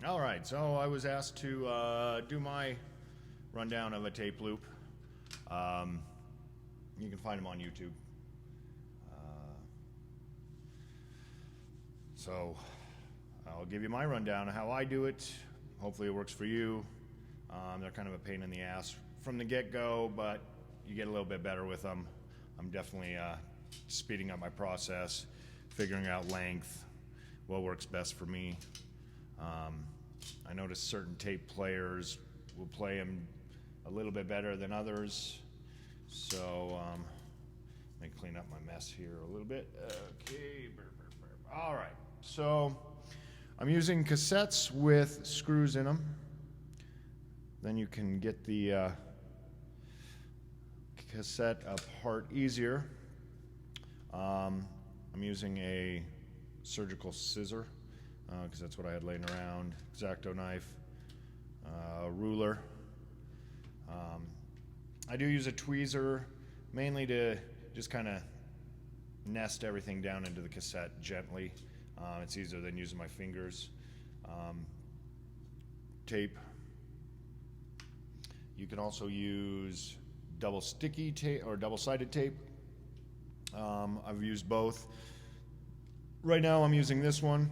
All right, so I was asked to do my rundown of a tape loop. You can find them on YouTube. So I'll give you my rundown of how I do it. Hopefully it works for you. They're kind of a pain in the ass from the get-go, but you get a little bit better with them. I'm definitely speeding up my process, figuring out length, what works best for me. I notice certain tape players will play them a little bit better than others. So let me clean up my mess here a little bit. Okay. All right. So I'm using cassettes with screws in them. Then you can get the cassette apart easier. I'm using a surgical scissor because that's what I had laying around, X-Acto knife, ruler. I do use a tweezer mainly to just kind of nest everything down into the cassette gently. It's easier than using my fingers. Tape. You can also use double sticky tape or double-sided tape. I've used both. Right now I'm using this one.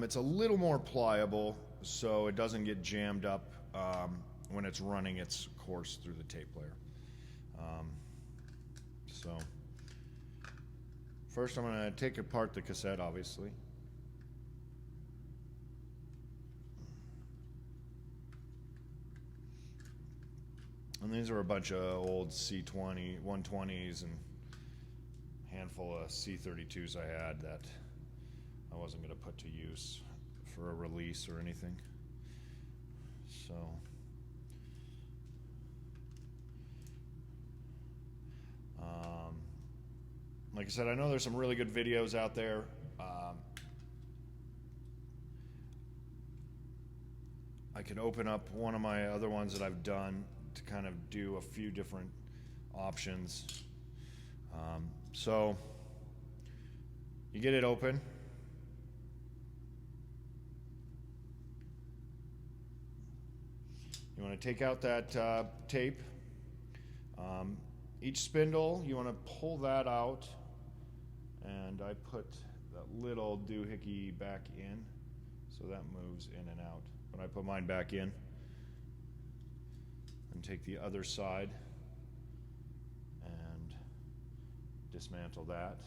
It's a little more pliable, so it doesn't get jammed up when it's running its course through the tape player. So first I'm going to take apart the cassette, obviously. And these are a bunch of old C20, 120s and a handful of C32s I had that I wasn't going to put to use for a release or anything. So like I said, I know there's some really good videos out there. I can open up one of my other ones that I've done to kind of do a few different options. So you get it open. You want to take out that tape. Each spindle, you want to pull that out, and I put that little doohickey back in, so that moves in and out. But I put mine back in, and take the other side and dismantle that.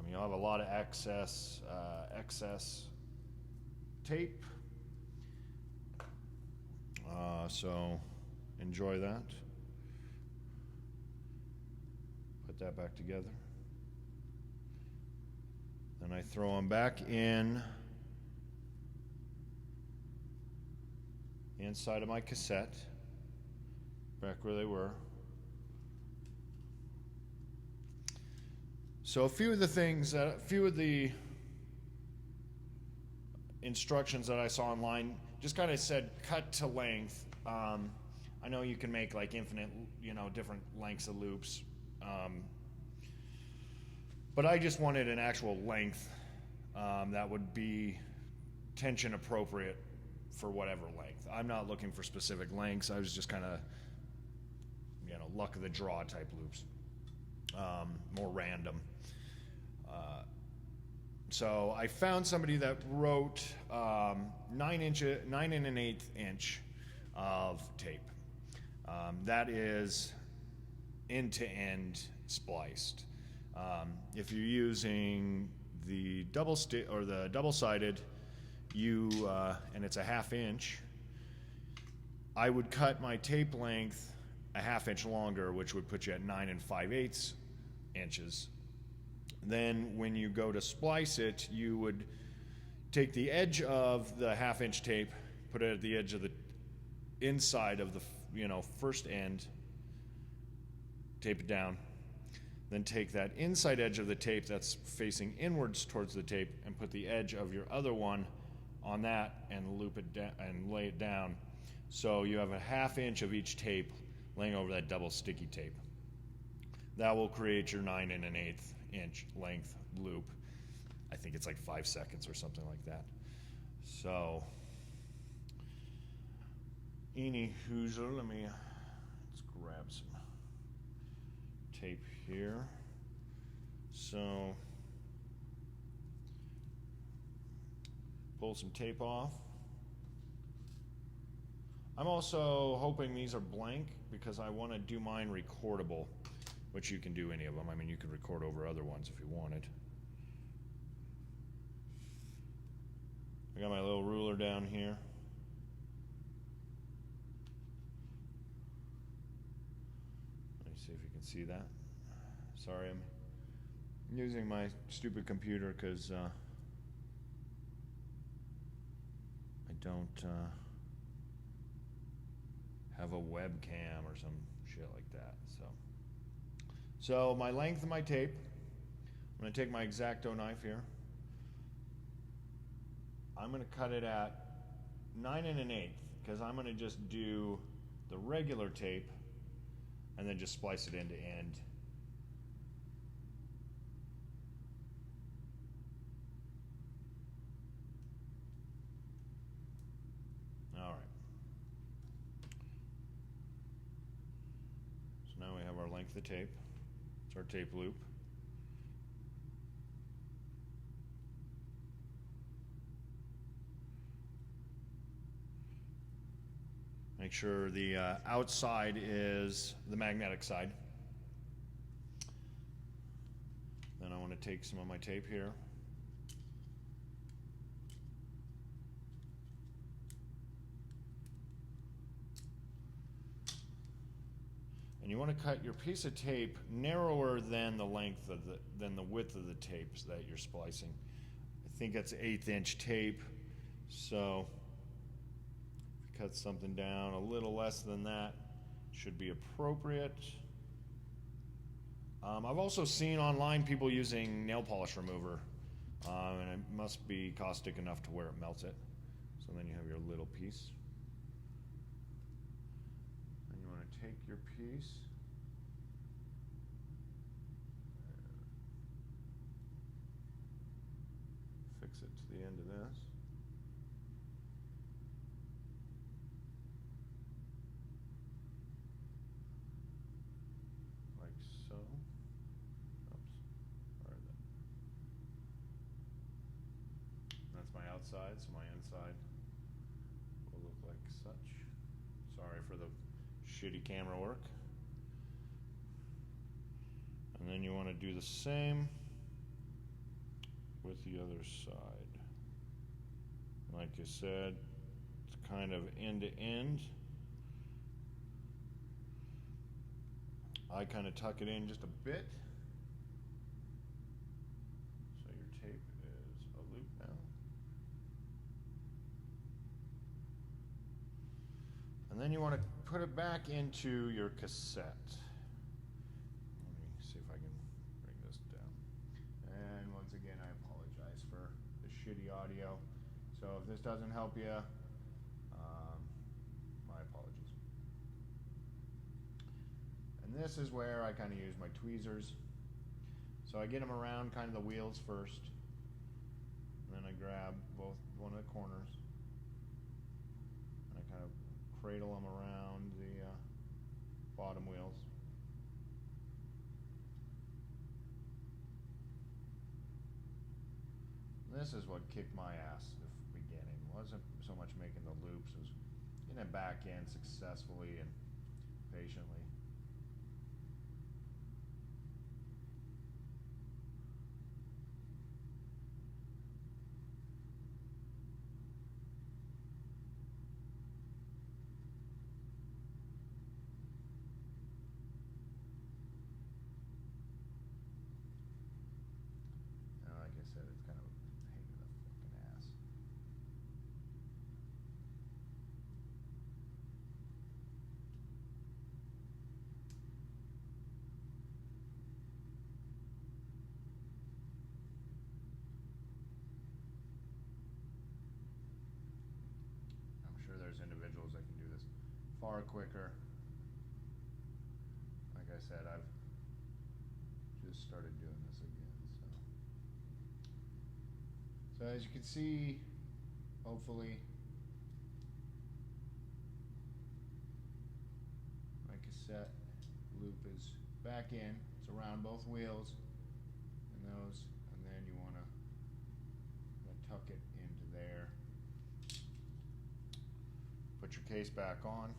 You'll have a lot of excess tape, so enjoy that. Put that back together. Then I throw them back in inside of my cassette, back where they were. So a few of the instructions that I saw online just kind of said cut to length. I know you can make like infinite, different lengths of loops. But I just wanted an actual length that would be tension appropriate for whatever length. I'm not looking for specific lengths. I was just kind of, luck of the draw type loops, more random. So I found somebody that wrote 9 1/8 inch of tape. That is end-to-end spliced. If you're using the double-sided, and it's a 1/2 inch, I would cut my tape length a 1/2 inch longer, which would put you at 9 5/8 inches. Then when you go to splice it, you would take the edge of the 1/2 inch tape, put it at the edge of the inside of the first end, tape it down, then take that inside edge of the tape that's facing inwards towards the tape and put the edge of your other one on that and loop it down and lay it down, so you have a 1/2 inch of each tape laying over that double sticky tape. That will create your 9 1/8 inch length loop. I think it's like 5 seconds or something like that. So, any Hoosier, let's grab some tape here. So, pull some tape off. I'm also hoping these are blank because I want to do mine recordable, which you can do any of them. I mean, you could record over other ones if you wanted. I got my little ruler down here. Let me see if you can see that. Sorry, I'm using my stupid computer because I don't have a webcam or some shit like that. So my length of my tape, I'm going to take my X-Acto knife here. I'm going to cut it at 9 1/8 because I'm going to just do the regular tape and then just splice it end to end. All right. So now we have our length of tape. It's our tape loop. Make sure the outside is the magnetic side. Then I want to take some of my tape here. And you want to cut your piece of tape narrower than the length of than the width of the tapes that you're splicing. I think that's 1/8 inch tape, so if you cut something down a little less than that, should be appropriate. I've also seen online people using nail polish remover, and it must be caustic enough to where it melts it. So then you have your little piece. And you want to take your piece and fix it to the end of this. Like so. That's my outside, so my inside will look like such. Sorry for the shitty camera work. And then you want to do the same with the other side. Like I said, it's kind of end to end. I kind of tuck it in just a bit. So your tape is a loop now. And then you want to put it back into your cassette. Let me see if I can bring this down. And once again, I apologize for the shitty audio. So if this doesn't help you, my apologies. And this is where I kind of use my tweezers. So I get them around kind of the wheels first. And then I grab one of the corners. And I kind of cradle them around the bottom wheels. This is what kicked my ass at the beginning. It wasn't so much making the loops, it was getting it back in successfully and patiently. Like I said, it's kind of a pain in the fucking ass. I'm sure there's individuals that can do this far quicker. Like I said, I've just started doing this again, so as you can see, hopefully my cassette loop is back in. It's around both wheels and those, and then you want to tuck it into there. Put your case back on.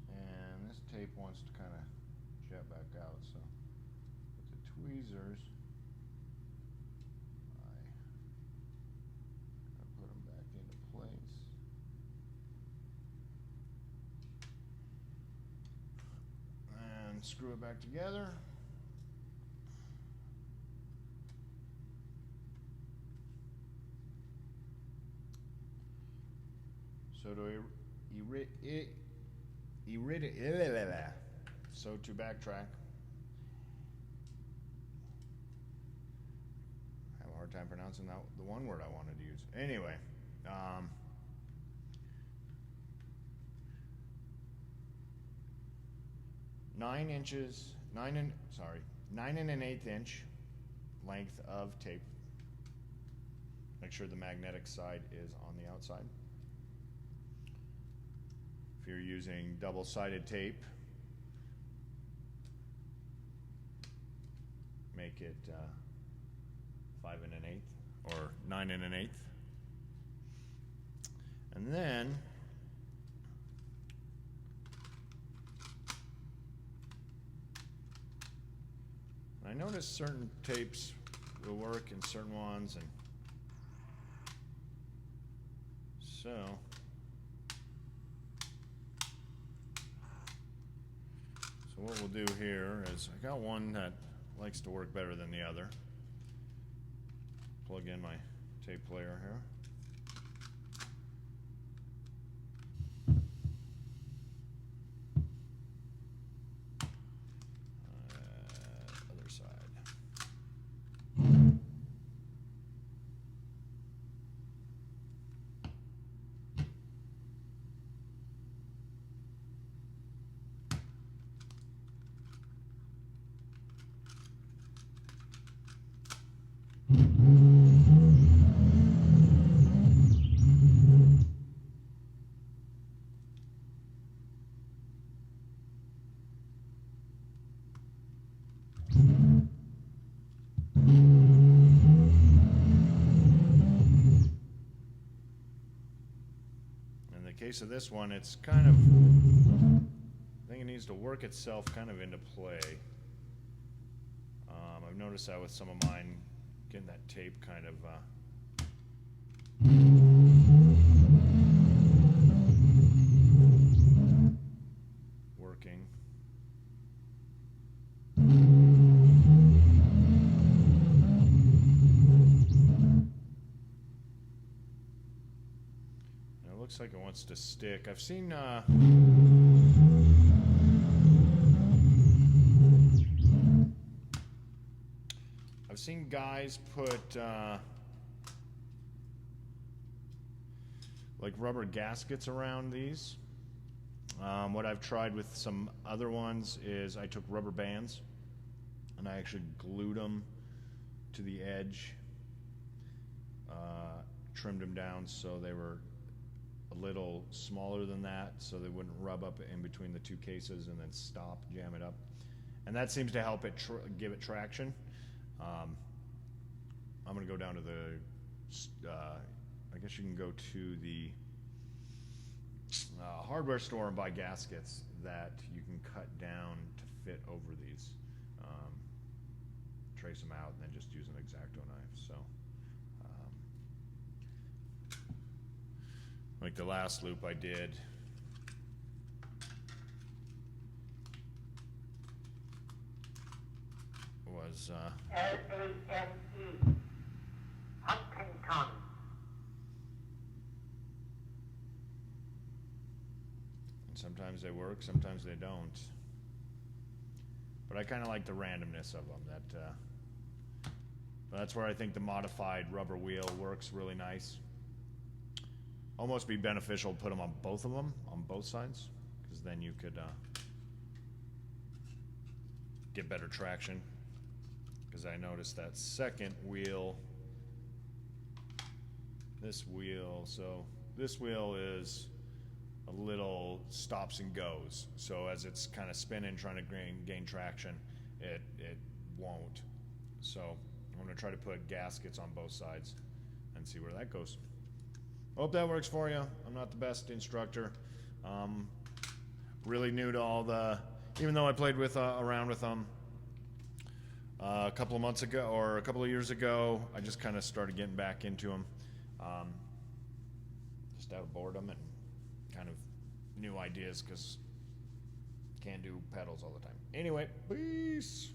And this tape wants to kind of jet back out, so with the tweezers I put them back into place. And screw it back together. So to backtrack, I have a hard time pronouncing that the one word I wanted to use. Anyway, 9 1/8 inch length of tape. Make sure the magnetic side is on the outside. If you're using double-sided tape, make it 5 1/8 or 9 1/8. And then I noticed certain tapes will work in certain ones, and so what we'll do here is, I got one that likes to work better than the other. Plug in my tape player here. Other side. In the case of this one, it's kind of, I think it needs to work itself kind of into play. I've noticed that with some of mine, getting that tape kind of working. And it looks like it wants to stick. I've seen guys put like rubber gaskets around these. What I've tried with some other ones is I took rubber bands and I actually glued them to the edge, trimmed them down so they were a little smaller than that, so they wouldn't rub up in between the two cases and then jam it up. And that seems to help it give it traction. I'm going to go down to the, I guess you can go to the hardware store and buy gaskets that you can cut down to fit over these. Trace them out and then just use an X-Acto knife. So, like the last loop I did, was L-A-N-E, Huntington. And sometimes they work, sometimes they don't. But I kind of like the randomness of them. But that's where I think the modified rubber wheel works really nice. Almost be beneficial to put them on both of them, on both sides, because then you could get better traction, because I noticed that second wheel, this wheel is a little stops and goes. So as it's kind of spinning, trying to gain traction, it won't. So I'm going to try to put gaskets on both sides and see where that goes. Hope that works for you. I'm not the best instructor. Really new to all the, even though I played with around with them a couple of months ago or a couple of years ago, I just kind of started getting back into them. Just out of boredom and kind of new ideas, because can't do pedals all the time. Anyway, peace.